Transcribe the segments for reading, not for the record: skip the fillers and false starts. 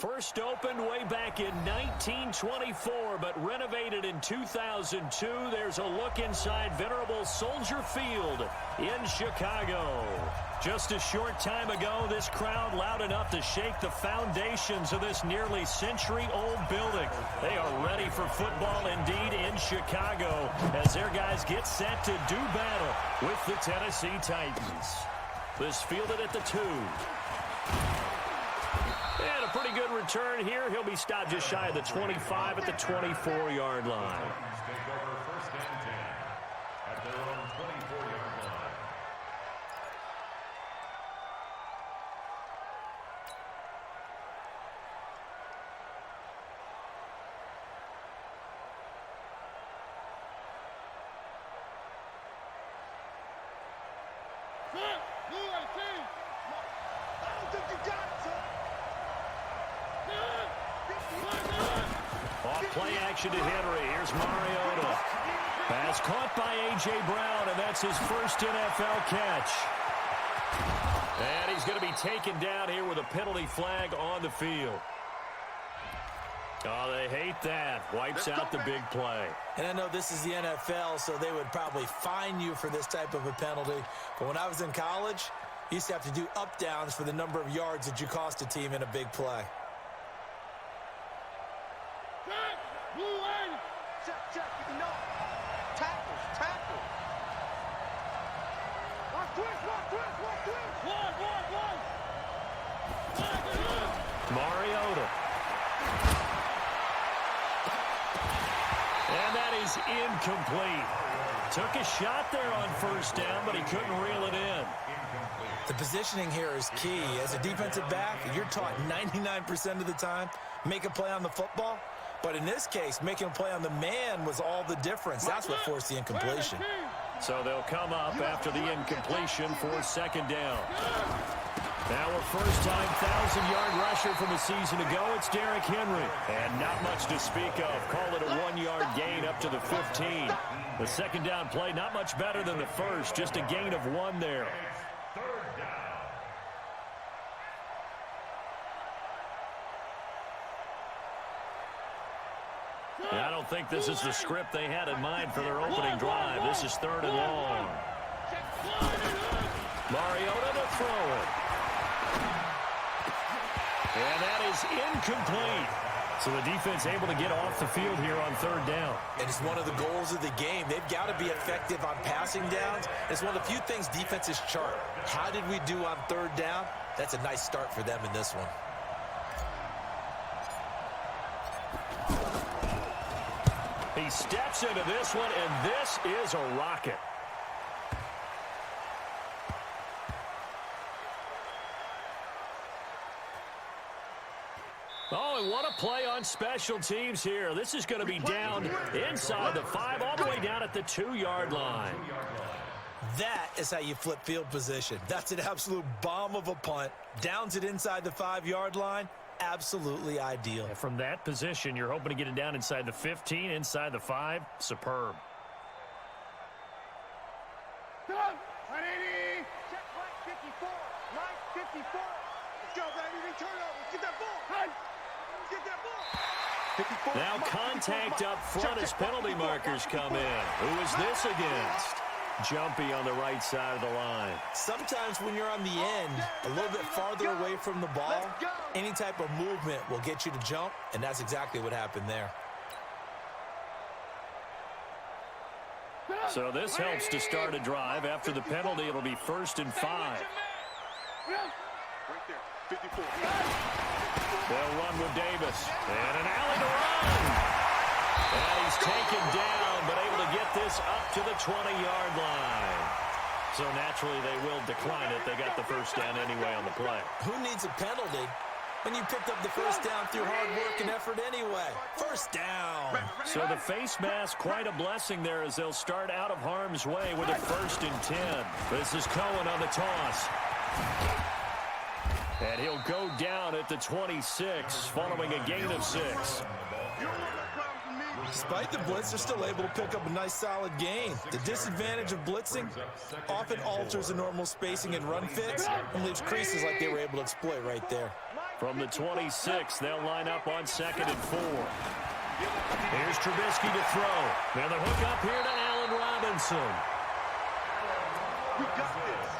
First opened way back in 1924, but renovated in 2002. There's a look inside venerable Soldier Field in Chicago. Just a short time ago, this crowd loud enough to shake the foundations of this nearly century-old building. They are ready for football indeed in Chicago as their guys get set to do battle with the Tennessee Titans. This fielded at the 2. And a pretty good return here. He'll be stopped just shy of the 25 at the 24-yard line. Play action to Henry. Here's Mariota. Pass caught by A.J. Brown, and that's his first NFL catch. And he's going to be taken down here with a penalty flag on the field. Oh, they hate that. Wipes out the big play. And I know this is the NFL, so they would probably fine you for this type of a penalty. But when I was in college, you used to have to do up-downs for the number of yards that you cost a team in a big play. Mariota. And that is incomplete. Took a shot there on first down, but he couldn't reel it in. The positioning here is key. As a defensive back, you're taught 99% of the time, make a play on the football. But in this case, making a play on the man was all the difference. That's what forced the incompletion. So they'll come up after the incompletion for second down. Now a first-time 1,000-yard rusher from a season ago, it's Derrick Henry. And not much to speak of. Call it a 1-yard gain up to the 15. The second down play, not much better than the first, just a gain of 1 there. I don't think this is the script they had in mind for their opening drive. This is 3rd and long. Mariota to throw it. And that is incomplete. So the defense able to get off the field here on 3rd down. And it's one of the goals of the game. They've got to be effective on passing downs. It's one of the few things defenses chart. How did we do on 3rd down? That's a nice start for them in this one. He steps into this one, and this is a rocket. Oh, and what a play on special teams here. This is going to be down inside the 5, all the way down at the 2-yard line. That is how you flip field position. That's an absolute bomb of a punt. Downs it inside the 5-yard line. Absolutely ideal. And from that position, you're hoping to get it down inside the 15, inside the 5. Superb. Stop! 180! Check flag 54. Line 54. Let's go, baby. Turnover. Get that ball. Get that ball. 54. Now contact up front as penalty markers come in. Who is this against? Jumpy on the right side of the line. Sometimes when you're on the end, a little bit farther away from the ball, any type of movement will get you to jump, and that's exactly what happened there. So this helps to start a drive. After the penalty, it'll be 1st and 5. Right there. 54. They'll run with Davis. And an alley to run. And he's taken down, but able to get this up to the 20-yard line. So naturally, they will decline it. They got the first down anyway on the play. Who needs a penalty when you picked up the first down through hard work and effort anyway? First down. So the face mask, quite a blessing there as they'll start out of harm's way with a 1st and 10. This is Cohen on the toss. And he'll go down at the 26 following a gain of 6. Despite the blitz, they're still able to pick up a nice solid gain. The disadvantage of blitzing often alters the normal spacing and run fits and leaves creases like they were able to exploit right there. From the 26, they'll line up on 2nd and 4. Here's Trubisky to throw. Now the hook up here to Allen Robinson. We got this.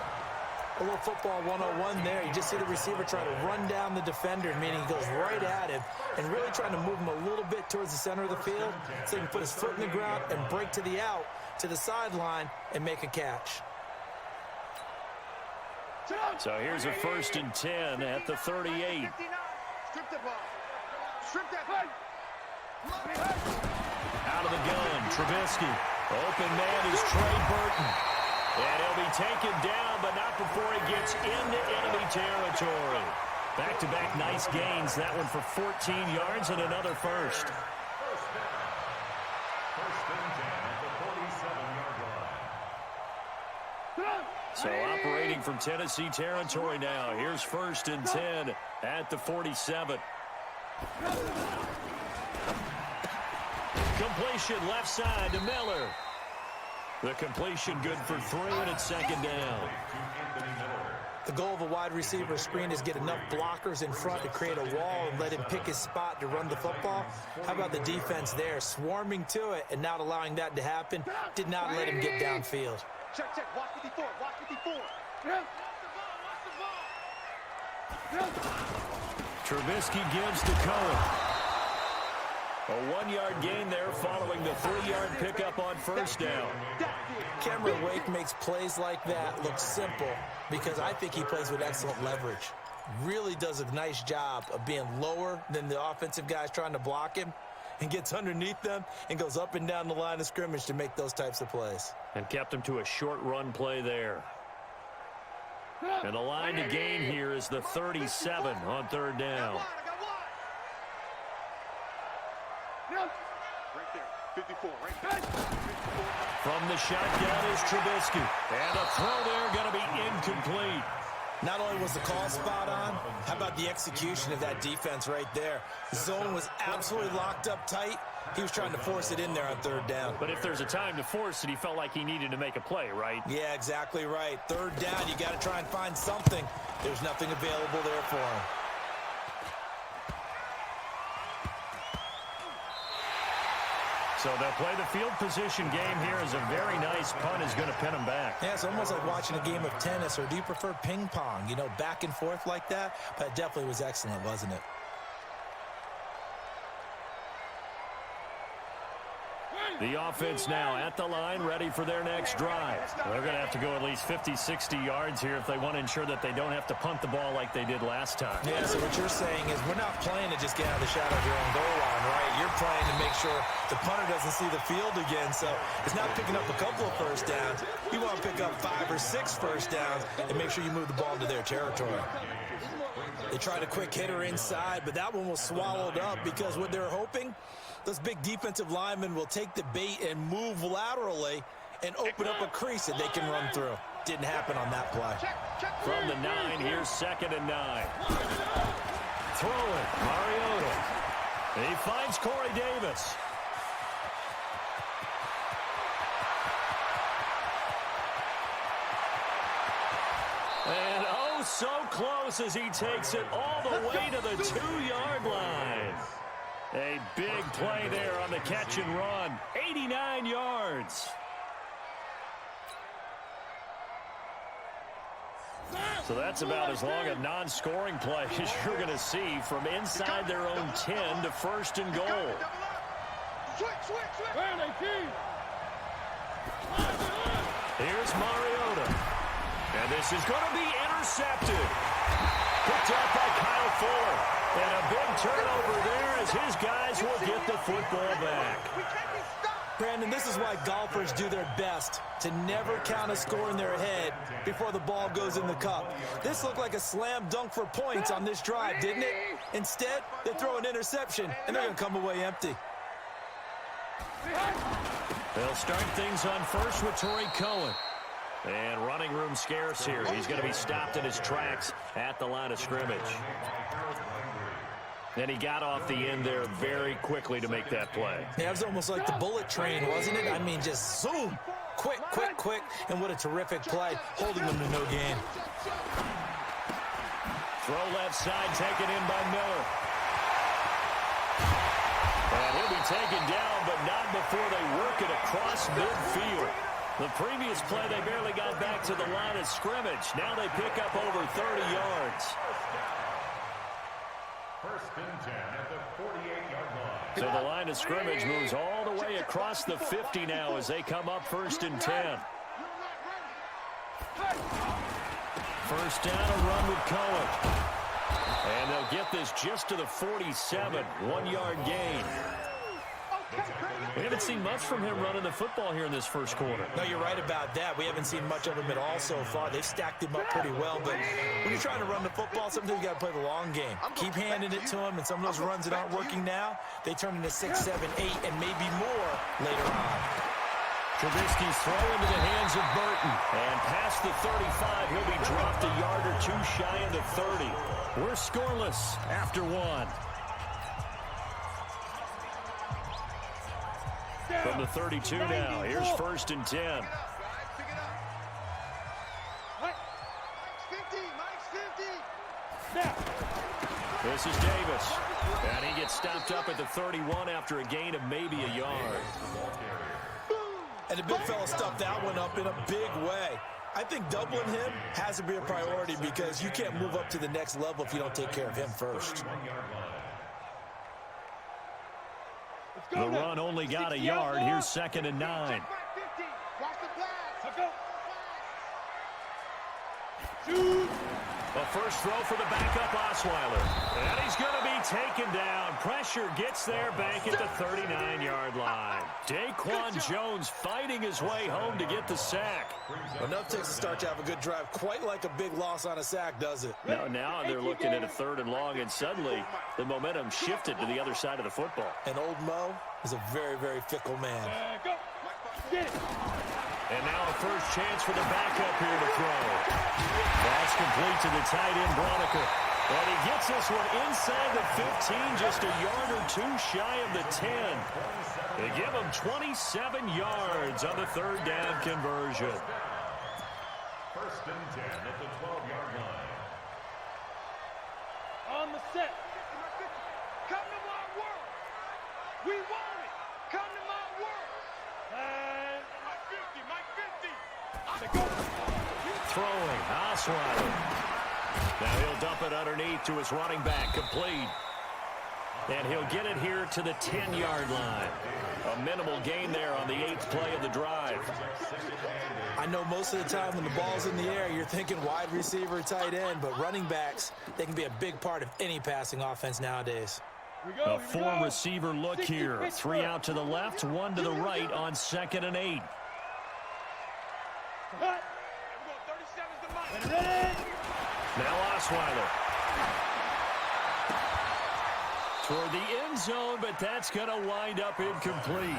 A little football 101 there. You just see the receiver try to run down the defender, meaning he goes right at him and really trying to move him a little bit towards the center of the field so he can put his foot in the ground and break to the out, to the sideline, and make a catch. So here's a 1st and 10 at the 38. Strip the ball. Strip that ball. Out of the gun, Trubisky. Open man is Trey Burton. And he'll be taken down, but not before he gets into enemy territory. Back-to-back nice gains. That one for 14 yards and another first. So operating from Tennessee territory now. Here's 1st and 10 at the 47. Completion left side to Miller. The completion good for 3, and it's 2nd down. The goal of a wide receiver screen is get enough blockers in front to create a wall and let him pick his spot to run the football. How about the defense there, swarming to it and not allowing that to happen? Did not let him get downfield. Check, check. Watch 54. Watch 54. Trubisky gives to Cohen. A 1-yard gain there following the 3-yard pickup on 1st down. Cameron Wake makes plays like that look simple because I think he plays with excellent leverage. Really does a nice job of being lower than the offensive guys trying to block him and gets underneath them and goes up and down the line of scrimmage to make those types of plays. And kept him to a short run play there. And the line to gain here is the 37 on 3rd down. Right there. 54. Right there. 54. From the shotgun is Trubisky. And a throw there going to be incomplete. Not only was the call spot on, how about the execution of that defense right there? The zone was absolutely locked up tight. He was trying to force it in there on 3rd down. But if there's a time to force it, he felt like he needed to make a play, right? Yeah, exactly right. 3rd down, you got to try and find something. There's nothing available there for him. So they'll play the field position game here as a very nice punt is going to pin them back. Yeah, it's almost like watching a game of tennis, or do you prefer ping pong? You know, back and forth like that? But it definitely was excellent, wasn't it? The offense now at the line, ready for their next drive. They're going to have to go at least 50, 60 yards here if they want to ensure that they don't have to punt the ball like they did last time. Yeah, so what you're saying is we're not playing to just get out of the shadow of your own goal line, right? You're playing to make sure the punter doesn't see the field again. So it's not picking up a couple of 1st downs. You want to pick up 5 or 6 1st downs and make sure you move the ball into their territory. They tried a quick hitter inside, but that one was swallowed up because what they're hoping, those big defensive linemen will take the bait and move laterally and open up a crease that they can run through. Didn't happen on that play. From the 9, here's 2nd and 9. Throw it, Mariota. He finds Corey Davis. And oh, so close as he takes it all the way to the 2-yard line. A big play there on the catch and run. 89 yards. So that's about as long a non-scoring play as you're going to see from inside their own 10 to 1st and goal. Here's Mariota. And this is going to be intercepted. Picked up by Kyle Fuller. And a big turnover there as his guys will get the football back. Brandon, this is why golfers do their best to never count a score in their head before the ball goes in the cup. This looked like a slam dunk for points on this drive, didn't it? Instead, they throw an interception, and they're going to come away empty. They'll start things on first with Torrey Cohen. And running room scarce here. He's going to be stopped in his tracks at the line of scrimmage. And he got off the end there very quickly to make that play. Yeah, it was almost like the bullet train, wasn't it? I mean, just zoom. Quick, quick, quick. And what a terrific play, holding them to no gain. Throw left side, taken in by Miller. And he'll be taken down, but not before they work it across midfield. The previous play, they barely got back to the line of scrimmage. Now they pick up over 30 yards. First and 10 at the 48-yard line. So the line of scrimmage moves all the way across the 50 now as they come up first and 10. First down, a run with Cohen. And they'll get this just to the 47, 1-yard gain. We haven't seen much from him running the football here in this first quarter. No, you're right about that. We haven't seen much of him at all so far. They've stacked him up pretty well. But when you're trying to run the football, sometimes you got to play the long game. Keep handing it to him, and some of those runs that aren't working now, they turn into 6, 7, 8, and maybe more later on. Trubisky's throw into the hands of Burton. And past the 35, he'll be dropped a yard or two shy of the 30. We're scoreless after one. From the 32 now, here's first and 10. Mike's 50. This is Davis. And he gets stopped up at the 31 after a gain of maybe a yard. And the big fella stuffed that one up in a big way. I think doubling him has to be a priority because you can't move up to the next level if you don't take care of him first. The run only got a yard. Here's second and 9. A first throw for the backup Osweiler. And he's going to be taken down. Pressure gets there back at the 39-yard line. Daquan Jones fighting his way home to get the sack. Enough takes to start to have a good drive. Quite like a big loss on a sack, does it? Now they're looking at a third and long, and suddenly the momentum shifted to the other side of the football. And old Mo is a very, very fickle man. And now a first chance for the backup here to throw. That's complete to the tight end, Broniker. And he gets this one inside the 15, just a yard or two shy of the 10. They give him 27 yards on the third down conversion. First and 10 at the 12-yard line. On the set. Come to my world. We want it. Come to my world. And Mike 50. Throwing, Osweiler. Now he'll dump it underneath to his running back, complete. And he'll get it here to the 10-yard line. A minimal gain there on the 8th play of the drive. I know most of the time when the ball's in the air, you're thinking wide receiver, tight end, but running backs, they can be a big part of any passing offense nowadays. A 4-receiver look here. 3 out to the left, 1 to the right on 2nd and 8. Now Osweiler. Toward the end zone, but that's going to wind up incomplete.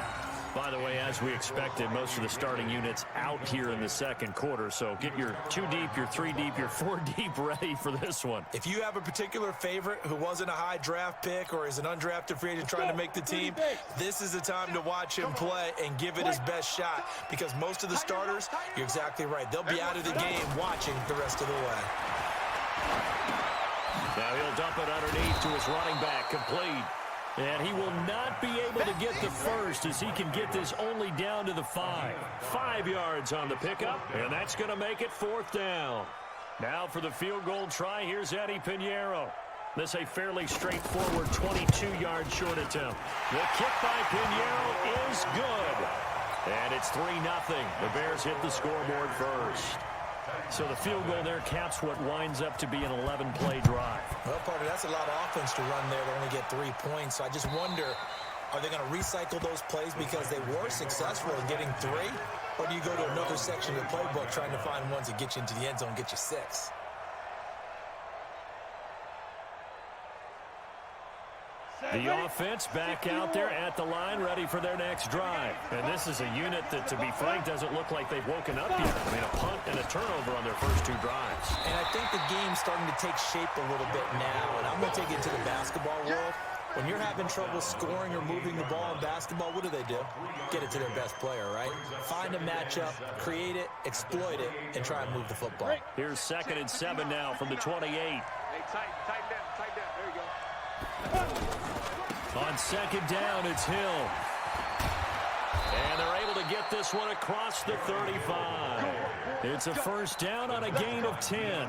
By the way, as we expected, most of the starting units out here in the second quarter. So get your 2 deep, your 3 deep, your 4 deep ready for this one. If you have a particular favorite who wasn't a high draft pick or is an undrafted free agent trying to make the team, this is the time to watch him play and give it his best shot. Because most of the starters, you're exactly right, they'll be out of the game watching the rest of the way. Now he'll dump it underneath to his running back, complete. And he will not be able to get the first as he can get this only down to the 5. 5 yards on the pickup, and that's going to make it 4th down. Now for the field goal try, here's Eddie Pinheiro. This a fairly straightforward 22-yard short attempt. The kick by Pinheiro is good. And it's 3-0. The Bears hit the scoreboard first. So the field goal there caps what winds up to be an 11-play drive. Well, partner, that's a lot of offense to run there to only get 3 points. So I just wonder, are they going to recycle those plays because they were successful in getting 3? Or do you go to another section of the playbook trying to find ones that get you into the end zone and get you 6? The offense back out there at the line, ready for their next drive. And this is a unit that, to be frank, doesn't look like they've woken up yet. I mean, a punt and a turnover on their first 2 drives. And I think the game's starting to take shape a little bit now. And I'm going to take it to the basketball world. When you're having trouble scoring or moving the ball in basketball, what do? Get it to their best player, right? Find a matchup, create it, exploit it, and try and move the football. Here's 2nd and 7 now from the 28. Hey, tighten down. There you go. On second down, it's Hill. And they're able to get this one across the 35. It's a first down on a gain of 10.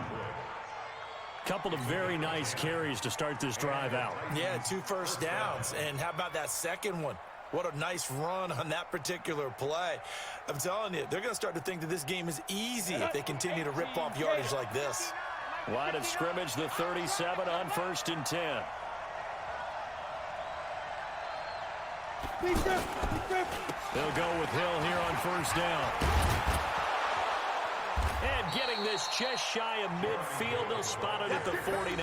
Couple of very nice carries to start this drive out. Yeah, 2 first downs. And how about that second one? What a nice run on that particular play. I'm telling you, they're going to start to think that this game is easy if they continue to rip off yardage like this. Line of scrimmage, the 37 on 1st and 10. They'll go with Hill here on first down. And getting this just shy of midfield, they'll spot it at the 49.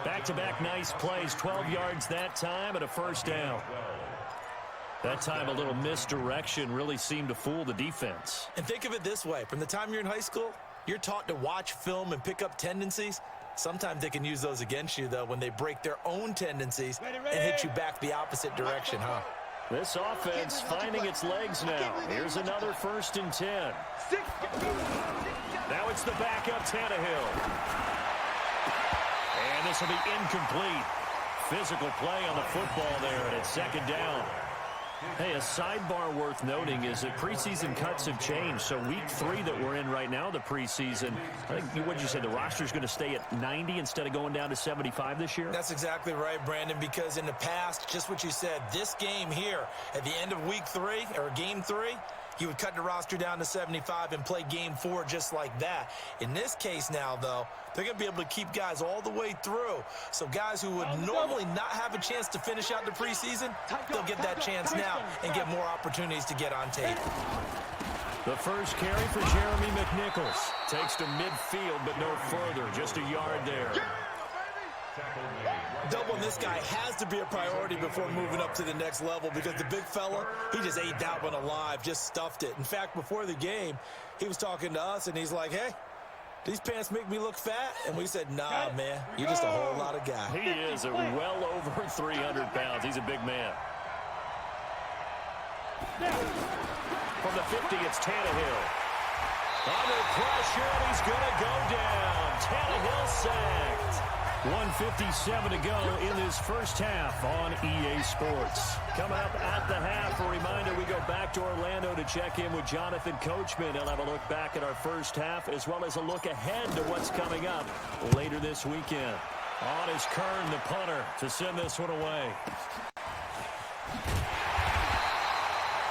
Back-to-back nice plays, 12 yards that time and a first down. That time a little misdirection really seemed to fool the defense. And think of it this way. From the time you're in high school, you're taught to watch film and pick up tendencies. Sometimes they can use those against you, though, when they break their own tendencies and hit you back the opposite direction, huh? This offense finding its legs now. Here's another 1st and 10. Now it's the backup Tannehill. And this will be incomplete. Physical play on the football there, and it's second down. Hey, a sidebar worth noting is that preseason cuts have changed. So week 3 that we're in right now, the preseason, I think, what did you say, the roster's going to stay at 90 instead of going down to 75 this year? That's exactly right, Brandon, because in the past, just what you said, this game here, at the end of week 3, or game 3, you would cut the roster down to 75 and play game 4 just like that. In this case now, though, they're going to be able to keep guys all the way through. So guys who would normally not have a chance to finish out the preseason, they'll get that chance now and get more opportunities to get on tape. The first carry for Jeremy McNichols. Takes to midfield, but no further. Just a yard there. Doubling this guy has to be a priority before moving up to the next level because the big fella, he just ate that one alive, just stuffed it. In fact, before the game, he was talking to us, and he's like, hey, these pants make me look fat? And we said, nah, man, you're just a whole lot of guy. He is well over 300 pounds. He's a big man. From the 50, it's Tannehill. Under pressure, and he's going to go down. Tannehill sacked. 1:57 to go in this first half on EA Sports. Coming up at the half, a reminder, we go back to Orlando to check in with Jonathan Coachman. He'll have a look back at our first half as well as a look ahead to what's coming up later this weekend. On is Kern, the punter, to send this one away.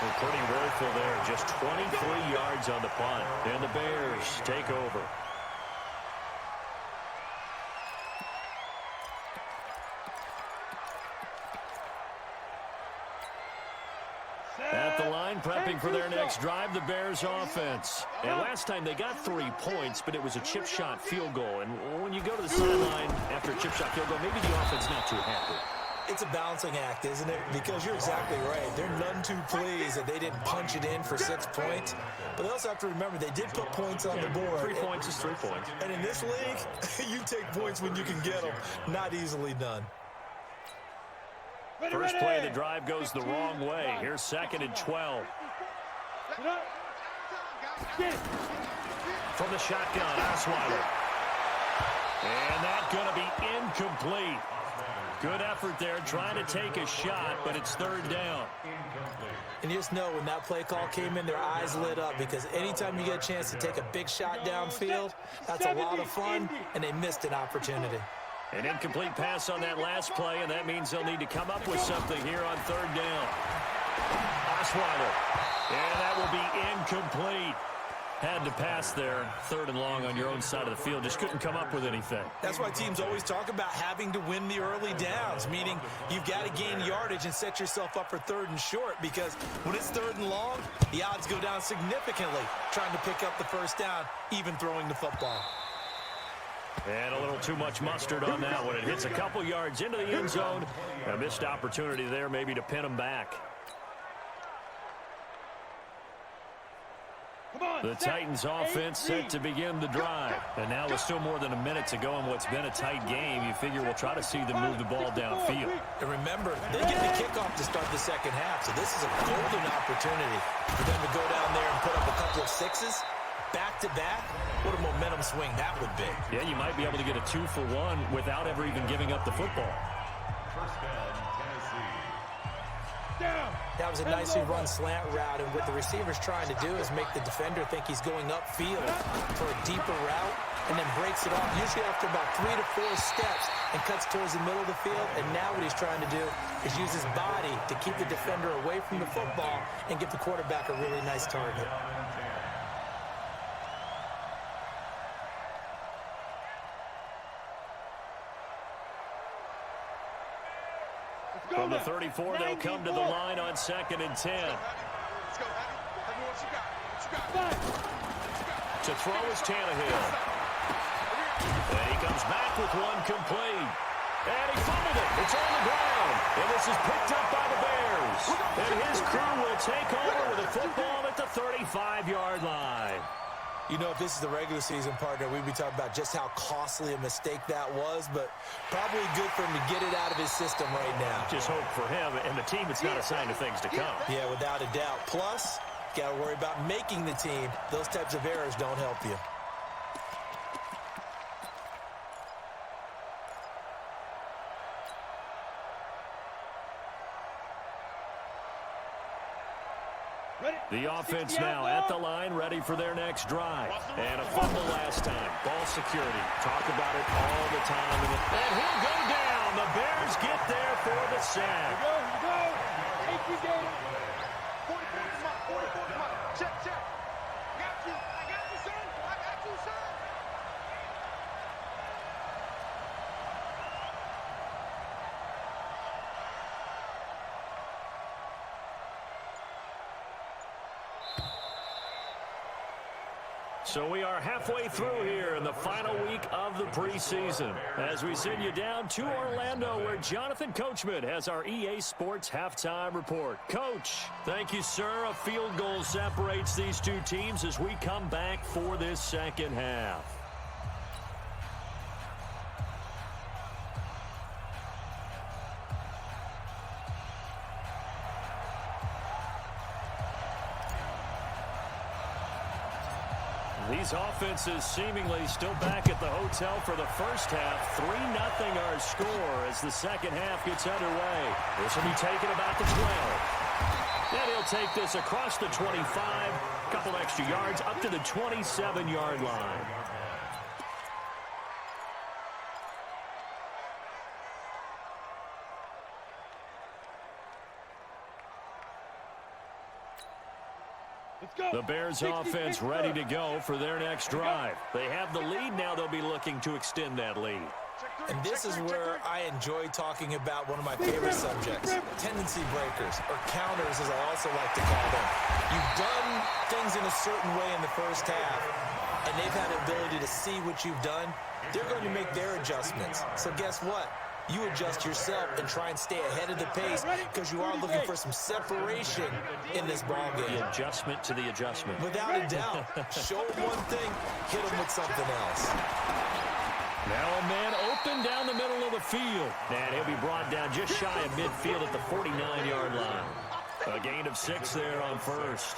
Well, pretty woeful there. Just 23 yards on the punt. And the Bears take over. At the line, prepping for their next drive, the Bears offense. And last time they got 3 points, but it was a chip shot field goal. And when you go to the sideline after a chip shot field goal, maybe the offense not too happy. It's a balancing act, isn't it? Because you're exactly right. They're none too pleased that they didn't punch it in for 6 points. But they also have to remember they did put points on the board. 3 points is 3 points. And in this league, you take points when you can get them. Not easily done. First play of the drive goes the wrong way. Here's 2nd and 12. From the shotgun, Osweiler. And that's going to be incomplete. Good effort there, trying to take a shot, but it's 3rd down. And you just know when that play call came in, their eyes lit up because anytime you get a chance to take a big shot downfield, that's a lot of fun, and they missed an opportunity. An incomplete pass on that last play, and that means they'll need to come up with something here on 3rd down. Osweiler. And that will be incomplete. Had to pass there, 3rd and long on your own side of the field. Just couldn't come up with anything. That's why teams always talk about having to win the early downs, meaning you've got to gain yardage and set yourself up for 3rd and short because when it's 3rd and long, the odds go down significantly trying to pick up the first down, even throwing the football. And a little too much mustard on that one. It hits a couple yards into the end zone. A missed opportunity there maybe to pin them back. The Titans offense set to begin the drive. And now with still more than a minute to go in what's been a tight game, you figure we'll try to see them move the ball downfield. And remember, they get the kickoff to start the second half, so this is a golden opportunity for them to go down there and put up a couple of 6s back-to-back, what a momentum swing that would be. Yeah, you might be able to get a 2-for-1 without ever even giving up the football. First down, Tennessee. Down. That was a nicely run slant route, and what the receiver's trying to do is make the defender think he's going upfield for a deeper route, and then breaks it off, usually after about 3 to 4 steps, and cuts towards the middle of the field. And now what he's trying to do is use his body to keep the defender away from the football and give the quarterback a really nice target. From the 34, they'll come to the line on 2nd and 10. Let's go, Heavy. Heavy, what you got? What you got? To throw is Tannehill. And he comes back with one complete. And he fumbled it. It's on the ground. And this is picked up by the Bears. And his crew will take over with a football at the 35-yard line. You know, if this is the regular season, partner, we'd be talking about just how costly a mistake that was, but probably good for him to get it out of his system right now. Just hope for him and the team it's not a sign of things to come. Yeah, without a doubt. Plus, got to worry about making the team. Those types of errors don't help you. The offense now at the line, ready for their next drive. And a fumble last time. Ball security. Talk about it all the time. And he'll go down. The Bears get there for the sack. Here we go. Thank you, Gator. 44, come on. 44, come on. Check, check. Got you. I got you, son. I got you, son. So we are halfway through here in the final week of the preseason as we send you down to Orlando where Jonathan Coachman has our EA Sports halftime report. Coach, thank you, sir. A field goal separates these two teams as we come back for this second half. These offenses seemingly still back at the hotel for the first half. 3-0 our score as the second half gets underway. This will be taken about the 12. And he'll take this across the 25. A couple extra yards up to the 27-yard line. The Bears offense ready to go for their next drive. They have the lead now. They'll be looking to extend that lead. And this is where I enjoy talking about one of my favorite subjects, tendency breakers, or counters as I also like to call them. You've done things in a certain way in the first half, and they've had the ability to see what you've done. They're going to make their adjustments. So guess what? You adjust yourself and try and stay ahead of the pace because you are looking for some separation in this ball game. The adjustment to the adjustment. Without a doubt. Show them one thing, hit them with something else. Now a man open down the middle of the field. And he'll be brought down just shy of midfield at the 49-yard line. A gain of 6 there on first.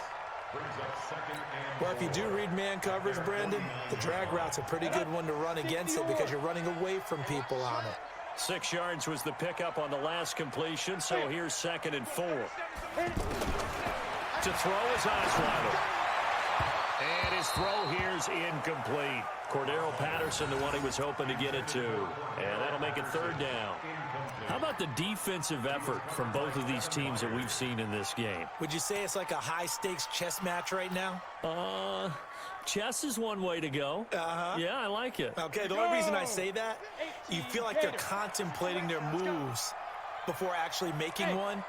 Well, if you do read man coverage, Brandon, the drag route's a pretty good one to run against it because you're running away from people on it. 6 yards was the pickup on the last completion, so here's 2nd and 4. To throw is Osweiler. And his throw here's incomplete. Cordero Patterson, the one he was hoping to get it to. And that'll make it 3rd down. How about the defensive effort from both of these teams that we've seen in this game? Would you say it's like a high-stakes chess match right now? Chess is one way to go. Yeah, I like it. Okay, the only reason I say that, you feel like they're contemplating their moves before actually making one,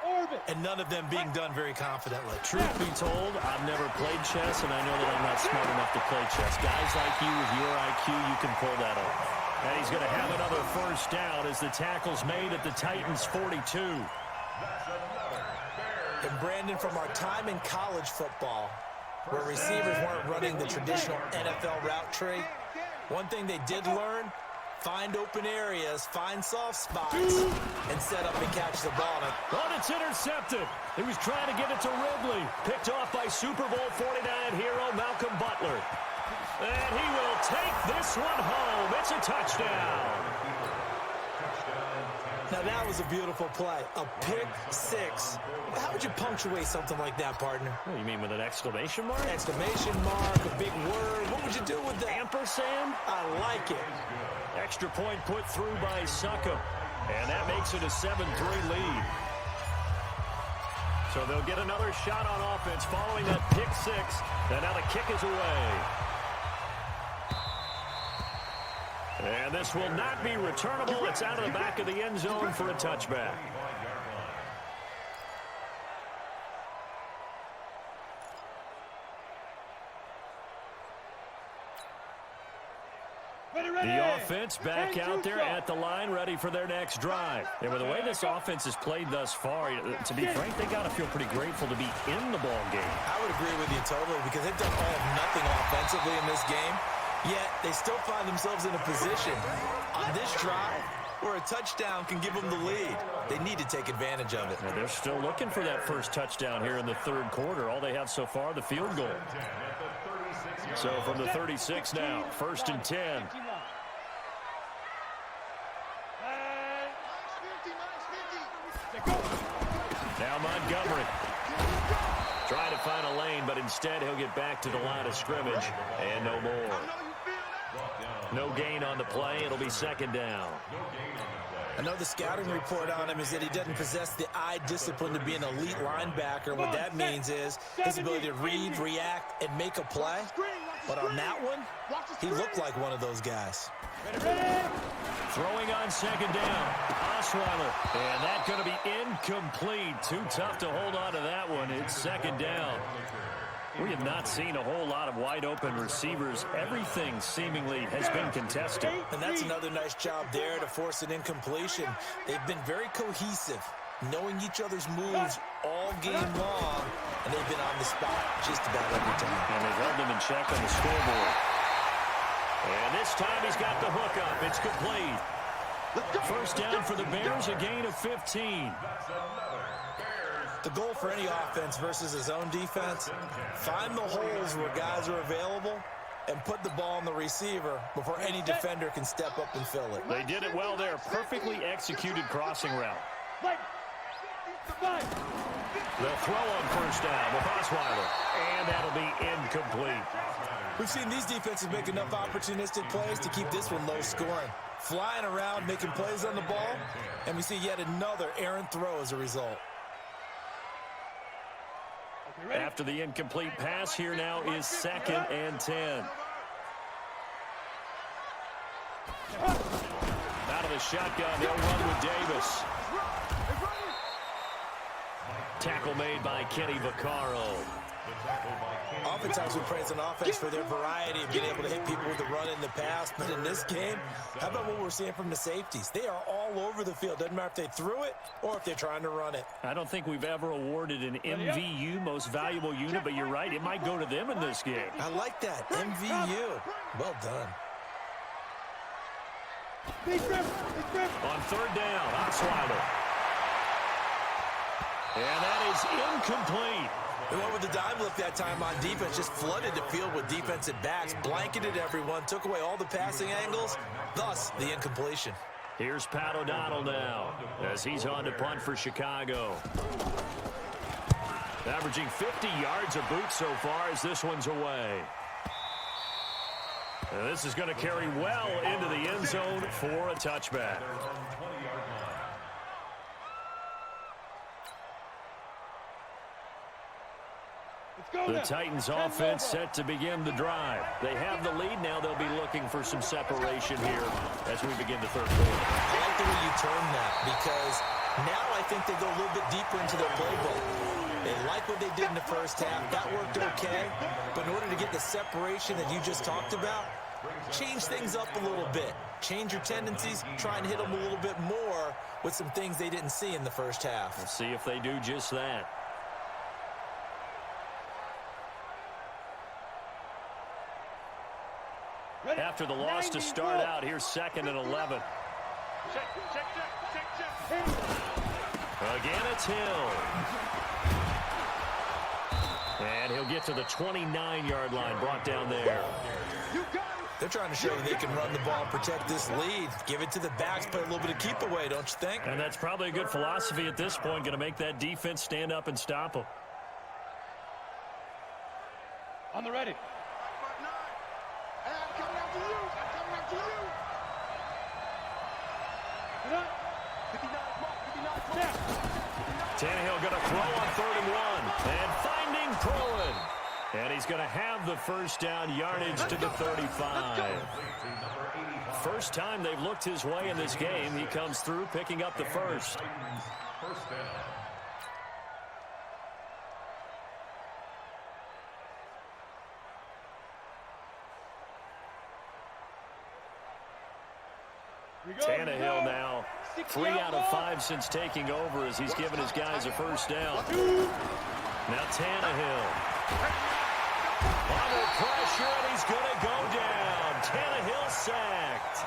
and none of them being done very confidently. Truth be told, I've never played chess, and I know that I'm not smart enough to play chess. Guys like you with your IQ, you can pull that off. And he's going to have another 1st down as the tackle's made at the Titans' 42. And Brandon, from our time in college football, where receivers weren't running the traditional NFL route tree, one thing they did learn, find open areas, find soft spots, and set up and catch the ball. Oh, it's intercepted. He was trying to get it to Ridley. Picked off by Super Bowl 49 hero Malcolm Butler. And he will take this one home. It's a touchdown. Now, that was a beautiful play. A pick six. How would you punctuate something like that, partner? What, you mean with an exclamation mark? Exclamation mark, a big word. What would you do with that? Ampersand? I like it. Extra point put through by Succop. And that makes it a 7-3 lead. So they'll get another shot on offense following that pick six. And now the kick is away. And this will not be returnable. It's out of the back of the end zone for a touchback. The offense back out there at the line, ready for their next drive. And with the way this offense has played thus far, to be frank, they got to feel pretty grateful to be in the ball game. I would agree with you totally, because they've done all of nothing offensively in this game, yet they still find themselves in a position on this drive where a touchdown can give them the lead. They need to take advantage of it. And they're still looking for that first touchdown here in the third quarter. All they have so far, the field goal. So from the 36 now, 1st and 10. Now Montgomery. Trying to find a lane, but instead he'll get back to the line of scrimmage. And no more. No gain on the play. It'll be 2nd down. I know the scouting report on him is that he doesn't possess the eye discipline to be an elite linebacker. What that means is his ability to read, react, and make a play. But on that one, he looked like one of those guys. Throwing on 2nd down. Osweiler. And that's going to be incomplete. Too tough to hold on to that one. It's 2nd down. We have not seen a whole lot of wide-open receivers. Everything seemingly has been contested. And that's another nice job there to force an incompletion. They've been very cohesive, knowing each other's moves all game long, and they've been on the spot just about every time. And they've held them in check on the scoreboard. And this time he's got the hook up. It's complete. 1st down for the Bears, a gain of 15. The goal for any offense versus his own defense, find the holes where guys are available and put the ball on the receiver before any defender can step up and fill it. They did it well there. Perfectly executed crossing route. The throw on 1st down with Osweiler. And that'll be incomplete. We've seen these defenses make enough opportunistic plays to keep this one low scoring. Flying around, making plays on the ball, and we see yet another errant throw as a result. After the incomplete pass, here now is 2nd and 10. Out of the shotgun, they'll run with Davis. Tackle made by Kenny Vaccaro. Oftentimes we praise an offense for their variety of being able to hit people with the run in the pass, but in this game, how about what we're seeing from the safeties? They are all over the field. Doesn't matter if they threw it or if they're trying to run it. I don't think we've ever awarded an MVU, most valuable unit, but you're right, it might go to them in this game. I like that. MVU. Well done. On 3rd down, Osweiler. And that is incomplete. They went with the dime look that time on defense, just flooded the field with defensive backs, blanketed everyone, took away all the passing angles, thus the incompletion. Here's Pat O'Donnell now as he's on to punt for Chicago. Averaging 50 yards a boot so far as this one's away. And this is going to carry well into the end zone for a touchback. The Titans offense set to begin the drive. They have the lead now. They'll be looking for some separation here as we begin the third quarter. I like the way you term that, because now I think they go a little bit deeper into their playbook. They like what they did in the first half. That worked okay. But in order to get the separation that you just talked about, change things up a little bit. Change your tendencies. Try and hit them a little bit more with some things they didn't see in the first half. Let's see if they do just that. After the loss to start out, here's 2nd and 11. Again, it's Hill. And he'll get to the 29-yard line, brought down there. They're trying to show you they can run the ball, protect this lead. Give it to the backs, play a little bit of keep away, don't you think? And that's probably a good philosophy at this point, going to make that defense stand up and stop them. On the ready. I'm coming after you. I'm coming after you. Get up. 59, Tannehill going to throw on 3rd and 1. And finding Pruitt. And he's going to have the first down, yardage to the 35. First time they've looked his way in this game. He comes through picking up the first. First down. Tannehill now 3 out of 5 since taking over as he's given his guys a first down. Now Tannehill. Under pressure, and he's going to go down. Tannehill sacked.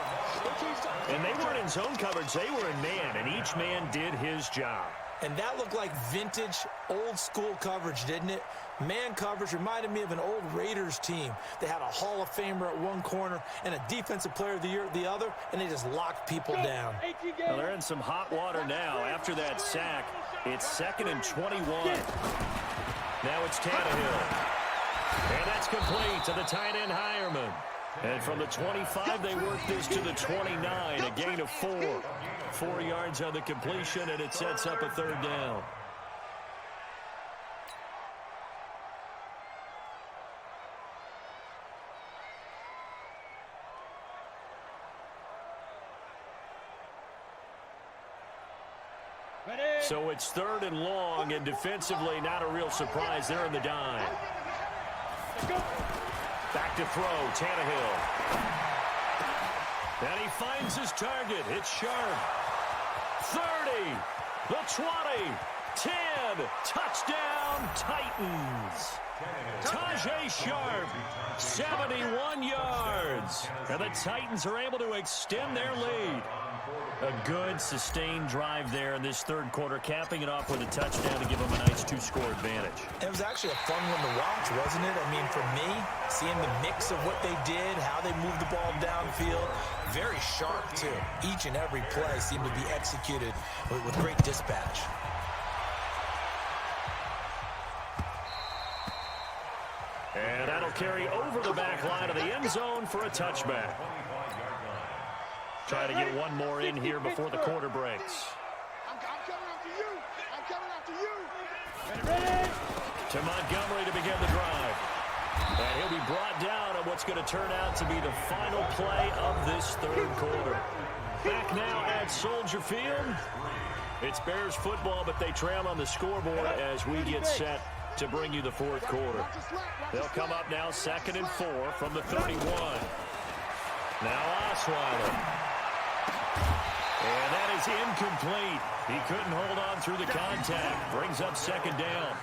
And they weren't in zone coverage. They were in man, and each man did his job. And that looked like vintage, old-school coverage, didn't it? Man coverage reminded me of an old Raiders team. They had a Hall of Famer at one corner and a Defensive Player of the Year at the other, and they just locked people down. Well, they're in some hot water now. After that sack, it's 2nd and 21. Now it's Tannehill. And that's complete to the tight end, Hireman. And from the 25, they work this to the 29, a gain of 4. 4 yards on the completion, and it sets up a 3rd down. So it's 3rd and long, and defensively not a real surprise there in the dime. Back to throw, Tannehill. And he finds his target. It's Sharp. 30, the 20, 10, touchdown Titans. Tajay Sharp, 71 yards. And the Titans are able to extend their lead. A good, sustained drive there in this 3rd quarter, capping it off with a touchdown to give them a nice 2-score advantage. It was actually a fun one to watch, wasn't it? I mean, for me, seeing the mix of what they did, how they moved the ball downfield, very sharp, too. Each and every play seemed to be executed with great dispatch. And that'll carry over the back line of the end zone for a touchback. Try to get one more in here before the quarter breaks. I'm coming after you. I'm coming after you. Ready? To Montgomery to begin the drive. And he'll be brought down on what's going to turn out to be the final play of this 3rd quarter. Back now at Soldier Field. It's Bears football, but they trail on the scoreboard as we get set to bring you the 4th quarter. They'll come up now 2nd and 4 from the 31. Now Osweiler. And that is incomplete. He couldn't hold on through the contact. Brings up 2nd down.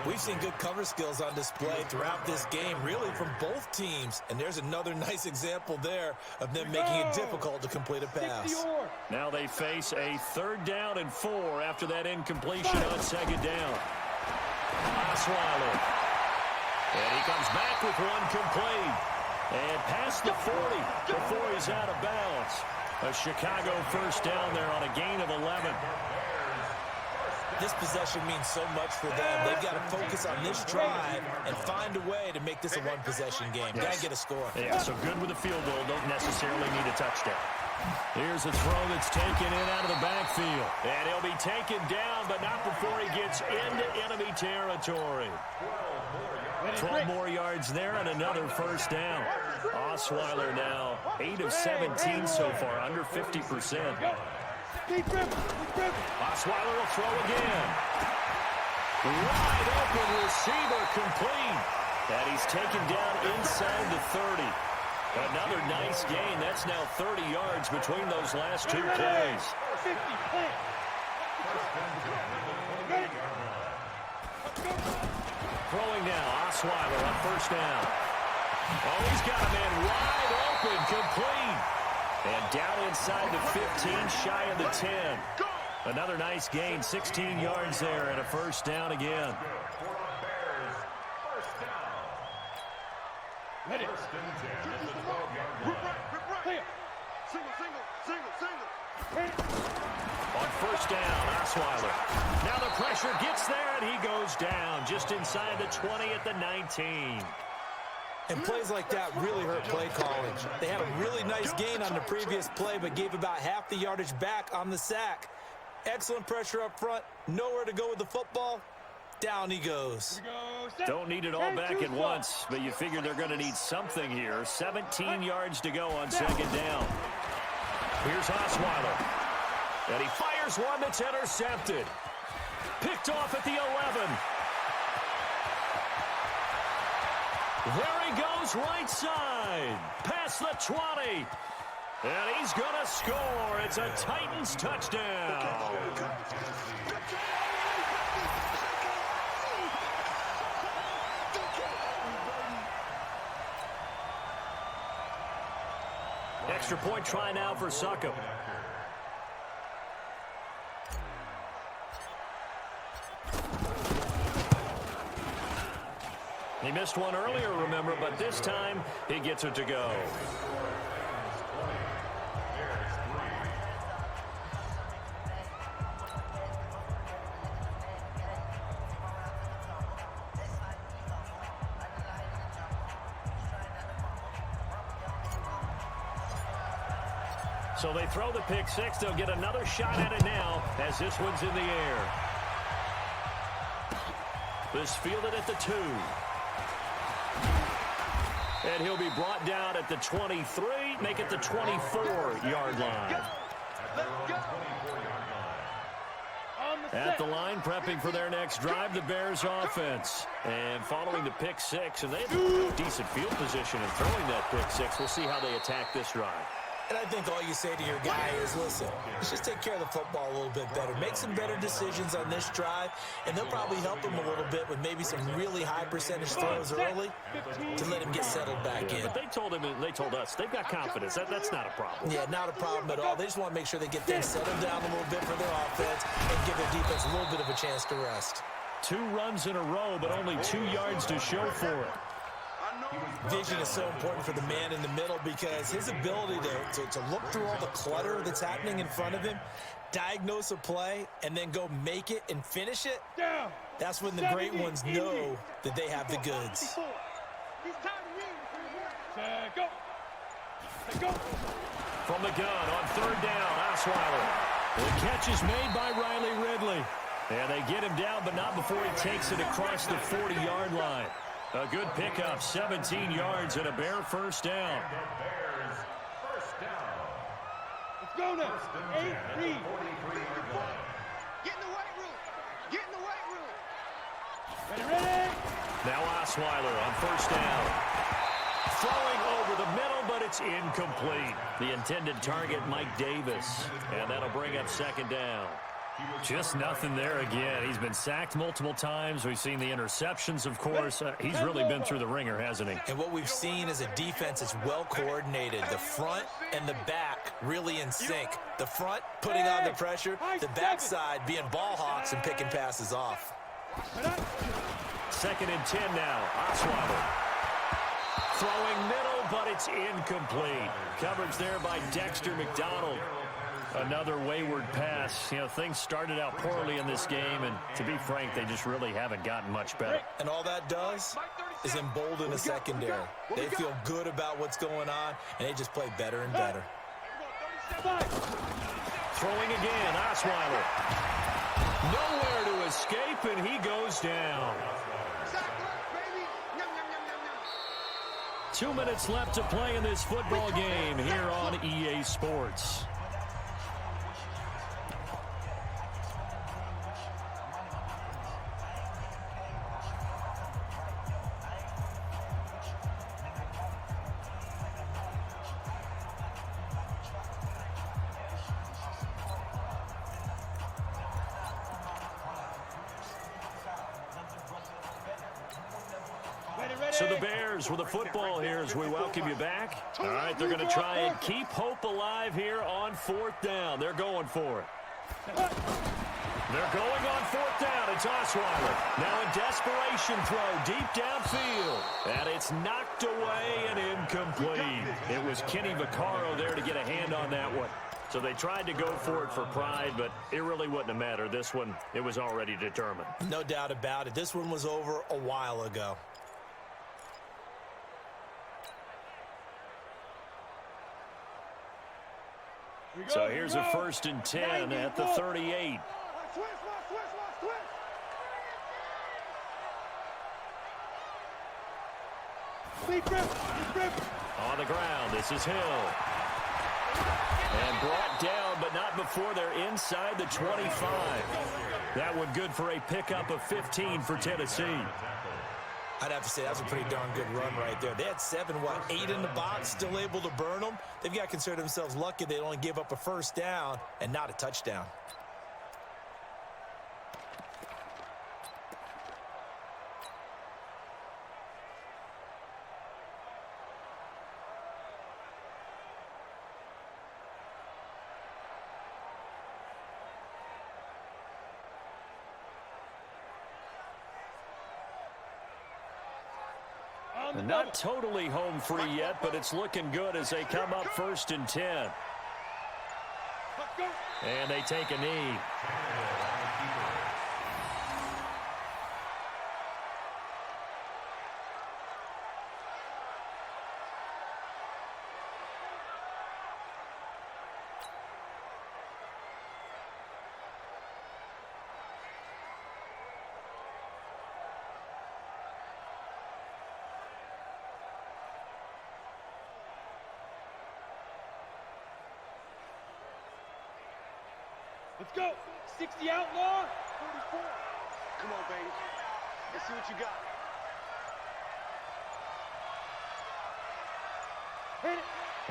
We've seen good cover skills on display throughout this game, really from both teams. And there's another nice example there of them making it difficult to complete a pass. Now they face a 3rd down and 4 after that incompletion on 2nd down. Osweiler. And he comes back with one complete. And past the 40 before he's out of bounds. A Chicago first down there on a gain of 11. This possession means so much for them. They've got to focus on this drive and find a way to make this a one-possession game. Got to get a score. Yeah, so good with a field goal. Don't necessarily need a touchdown. Here's a throw that's taken in out of the backfield. And he'll be taken down, but not before he gets into enemy territory. 12 more yards there and another first down. Osweiler now 8 of 17 so far, under 50%. Osweiler will throw again. Wide open receiver complete. And he's taken down inside the 30. Another nice gain. That's now 30 yards between those last 2 plays. Throwing now, Osweiler on first down. Oh, he's got a man wide open, complete. And down inside the 15, shy of the 10. Another nice gain, 16 yards there, and a first down again. Ready. First and 10 at the 12-yard line. Rip right. Clear. Single. On first down, Osweiler. Now the pressure gets there, and he goes down just inside the 20 at the 19. And plays like that really hurt play calling. They had a really nice gain on the previous play, but gave about half the yardage back on the sack. Excellent pressure up front. Nowhere to go with the football. Down he goes. Don't need it all back at once, but you figure they're going to need something here. 17 yards to go on second down. Here's Osweiler. And he fires one that's intercepted. Picked off at the 11. There he goes, right side. Past the 20. And he's going to score. It's a Titans touchdown. Extra point try now for Succop. He missed one earlier, remember, but this time he gets it to go. So they throw the pick six. They'll get another shot at it now as this one's in the air. This fielded at the 2. And he'll be brought down at the 23, make it the 24-yard line. At the line, prepping for their next drive, the Bears offense. And following the pick six, and they have decent field position in throwing that pick six. We'll see how they attack this drive. And I think all you say to your guy is, listen, let's just take care of the football a little bit better. Make some better decisions on this drive, and they'll probably help him a little bit with maybe some really high percentage throws early to let him get settled back in. But they told us, they've got confidence. That's not a problem. Yeah, not a problem at all. They just want to make sure they get things settled down a little bit for their offense and give their defense a little bit of a chance to rest. 2 runs in a row, but only 2 yards to show for it. Vision is so important for the man in the middle because his ability to look through all the clutter that's happening in front of him, diagnose a play, and then go make it and finish it, that's when the great ones know that they have the goods. From the gun on third down, Osweiler. The catch is made by Riley Ridley. And they get him down, but not before he takes it across the 40-yard line. A good pickup, 17 yards and a Bear first down. Let's go now. 8-3. Get in the weight room. Ready. Now Osweiler on first down. Throwing over the middle, but it's incomplete. The intended target, Mike Davis. And that'll bring up second down. Just nothing there again. He's been sacked multiple times. We've seen the interceptions, of course. He's really been through the ringer, hasn't he? And what we've seen is a defense that's well coordinated. The front and the back really in sync. The front putting on the pressure. The backside being ball hawks and picking passes off. 2nd and 10 now. Osweiler. Throwing middle, but it's incomplete. Coverage there by Dexter McDonald. Another wayward pass. You know, things started out poorly in this game, and to be frank, they just really haven't gotten much better. And all that does is embolden the secondary. They feel good about what's going on, and they just play better and better. Throwing again, Osweiler. Nowhere to escape, and he goes down. 2 minutes left to play in this football game here on EA Sports. So the Bears with the football here as we welcome you back. All right, they're going to try and keep hope alive here on 4th down. They're going for it. They're going on 4th down. A It's Osweiler. Now a desperation throw deep downfield. And it's knocked away and incomplete. It was Kenny Vaccaro there to get a hand on that one. So they tried to go for it for pride, but it really wouldn't have mattered. This one, it was already determined. No doubt about it. This one was over a while ago. So here's a 1st and 10 at the 38. On the ground, this is Hill. And brought down, but not before they're inside the 25. That one good for a pickup of 15 for Tennessee. I'd have to say that's a pretty darn good run right there. They had 8 in the box, still able to burn them. They've got to consider themselves lucky they only gave up a 1st down and not a touchdown. Not totally home free yet, but it's looking good as they come up 1st and 10. And they take a knee. Let's go. 60 outlaw. 44. Come on, baby. Let's see what you got. Hit it.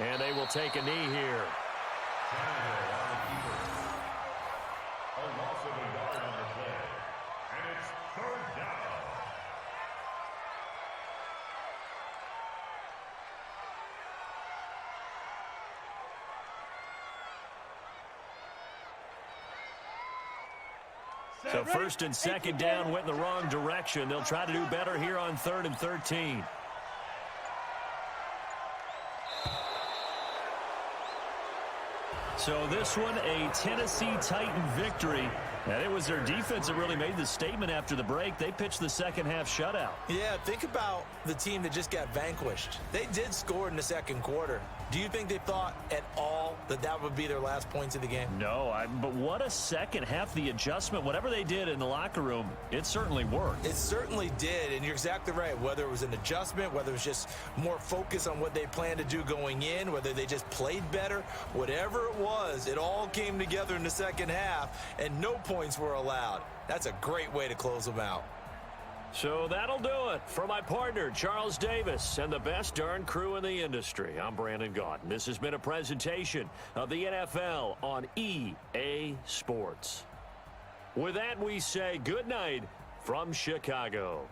And they will take a knee here. A loss of a yard on the play. And it's 3rd down. So 1st and 2nd down went in the wrong direction. They'll try to do better here on 3rd and 13. So this one, a Tennessee Titan victory. And it was their defense that really made the statement after the break. They pitched the second half shutout. Yeah, think about the team that just got vanquished. They did score in the 2nd quarter. Do you think they thought at all that that would be their last points of the game? No, but what a second half. The adjustment, whatever they did in the locker room, it certainly worked. It certainly did, and you're exactly right. Whether it was an adjustment, whether it was just more focus on what they planned to do going in, whether they just played better, whatever it was, it all came together in the second half, and no points were allowed. That's a great way to close them out. So that'll do it for my partner, Charles Davis, and the best darn crew in the industry. I'm Brandon Gaudin. This has been a presentation of the NFL on EA Sports. With that, we say good night from Chicago.